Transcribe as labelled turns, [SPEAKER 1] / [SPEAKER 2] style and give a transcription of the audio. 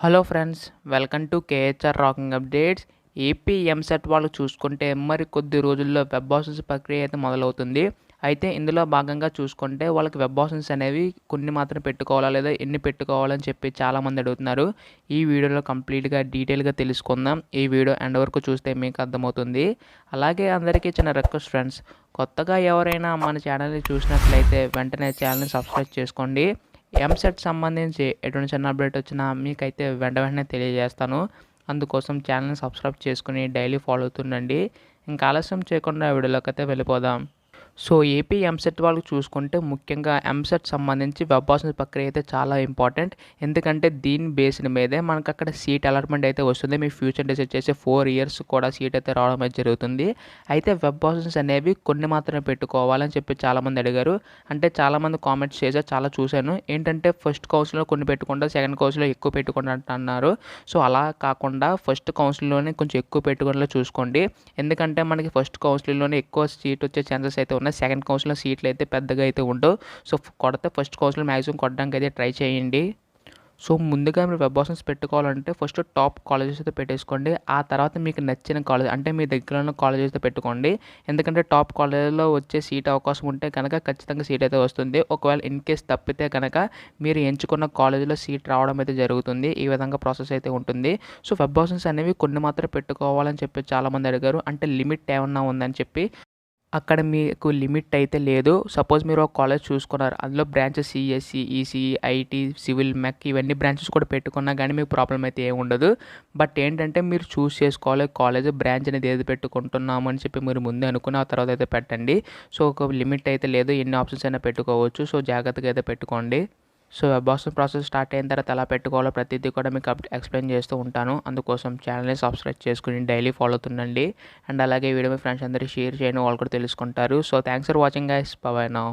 [SPEAKER 1] Hello friends, welcome to KHR rocking updates. AP EAMCET వాళ్ళు చూసుకుంటే మరి కొద్ది రోజుల్లో వెబ్ ఆప్షన్స్ ప్రక్రియ అయితే మొదలవుతుంది. అయితే ఇందులో భాగంగా చూసుకుంటే వాళ్ళకి వెబ్ ఆప్షన్స్ అనేవి కొన్ని మాత్రం పెట్టుకోవాలా లేదా ఎన్ని పెట్టుకోవాలని చెప్పి చాలామంది అడుగుతున్నారు. ఈ వీడియోలో కంప్లీట్గా డీటెయిల్గా తెలుసుకుందాం. ఈ వీడియో ఎండ్ వరకు చూస్తే మీకు అర్థమవుతుంది. అలాగే అందరికీ చిన్న రిక్వెస్ట్ ఫ్రెండ్స్, కొత్తగా ఎవరైనా మన ఛానల్ని చూసినట్లయితే వెంటనే ఛానల్ని సబ్స్క్రైబ్ చేసుకోండి. ఎంసెట్ సంబంధించి ఎటువంటి చిన్న అప్డేట్ వచ్చినా మీకైతే వెంటనే తెలియజేస్తాను. అందుకోసం ఛానల్ని సబ్స్క్రైబ్ చేసుకుని డైలీ ఫాలో అవుతుండండి. ఇంకా ఆలస్యం చేయకుండా వీడియోలోకి అయితే వెళ్ళిపోదాం. సో ఏపీ ఎంసెట్ వాళ్ళకి చూసుకుంటే ముఖ్యంగా ఎంసెట్ సంబంధించి వెబ్ ఆప్షన్స్ ప్రక్రియ అయితే చాలా ఇంపార్టెంట్. ఎందుకంటే దీని బేస్డ్ మీదే మనకు అక్కడ సీట్ అలాట్మెంట్ అయితే వస్తుంది. మీ ఫ్యూచర్ డిసైడ్ చేసే 4 ఇయర్స్ కూడా సీట్ అయితే రావడం అయితే జరుగుతుంది. అయితే వెబ్ ఆప్షన్స్ అనేవి కొన్ని మాత్రమే పెట్టుకోవాలని చెప్పి చాలామంది అడిగారు. అంటే చాలామంది కామెంట్స్ చేశారు, చాలా చూశాను. ఏంటంటే ఫస్ట్ కౌన్సిల్లో కొన్ని పెట్టుకుంటా, సెకండ్ కౌన్సిల్లో ఎక్కువ పెట్టుకుంటా అన్నారు. సో అలా కాకుండా ఫస్ట్ కౌన్సిల్లోనే కొంచెం ఎక్కువ పెట్టుకునేలా చూసుకోండి. ఎందుకంటే మనకి ఫస్ట్ కౌన్సిలింగ్లోనే ఎక్కువ సీట్ వచ్చే ఛాన్సెస్ అయితే ఉన్నాయి. సెకండ్ కౌన్సిల్లో సీట్లు అయితే పెద్దగా అయితే ఉండవు. సో కొడితే ఫస్ట్ కౌన్సిల్ మ్యాక్సిమం కొట్టడానికి అయితే ట్రై చేయండి. సో ముందుగా మీరు వెబ్ ఆప్షన్స్ పెట్టుకోవాలంటే ఫస్ట్ టాప్ కాలేజెస్ అయితే పెట్టేసుకోండి. ఆ తర్వాత మీకు నచ్చిన కాలేజ్ అంటే మీ దగ్గర ఉన్న కాలేజెస్ అయితే పెట్టుకోండి. ఎందుకంటే టాప్ కాలేజీలో వచ్చే సీట్ అవకాశం ఉంటే కనుక ఖచ్చితంగా సీట్ అయితే వస్తుంది. ఒకవేళ ఇన్ కేస్ తప్పితే కనుక మీరు ఎంచుకున్న కాలేజీలో సీట్ రావడం అయితే జరుగుతుంది. ఈ విధంగా ప్రాసెస్ అయితే ఉంటుంది. సో వెబ్ ఆప్షన్స్ అనేవి కొన్ని మాత్రం పెట్టుకోవాలని చెప్పి చాలామంది అడిగారు. అంటే లిమిట్ ఏమన్నా ఉందని చెప్పి. అక్కడ మీకు లిమిట్ అయితే లేదు. సపోజ్ మీరు ఒక కాలేజ్ చూసుకున్నారు, అందులో branches CSC, ECE, IT, civil, mech ఇవన్నీ బ్రాంచెస్ కూడా పెట్టుకున్నా కానీ మీకు ప్రాబ్లం అయితే ఏమి ఉండదు. బట్ ఏంటంటే మీరు చూస్ చేసుకోవాలి కాలేజ్ బ్రాంచ్ అనేది ఏది పెట్టుకుంటున్నాము అని చెప్పి మీరు ముందే అనుకుని ఆ తర్వాత అయితే పెట్టండి. సో ఒక లిమిట్ అయితే లేదు, ఎన్ని ఆప్షన్స్ అయినా పెట్టుకోవచ్చు. సో జాగ్రత్తగా అయితే పెట్టుకోండి. So web option process start అయిన తర్వాత ఎలా పెట్టుకోవాలో ప్రతిదీ కూడా మీకు ఎక్స్ప్లెయిన్ చేస్తూ ఉంటాను. అందుకోసం ఛానల్ని సబ్స్క్రైబ్ చేసుకుని డైలీ ఫాలో అవుతుండండి. అండ్ అలాగే వీడియో మీ ఫ్రెండ్స్ అందరికీ షేర్ చేయండి, వాళ్ళు కూడా తెలుసుకుంటారు. So thanks for watching guys, by by now.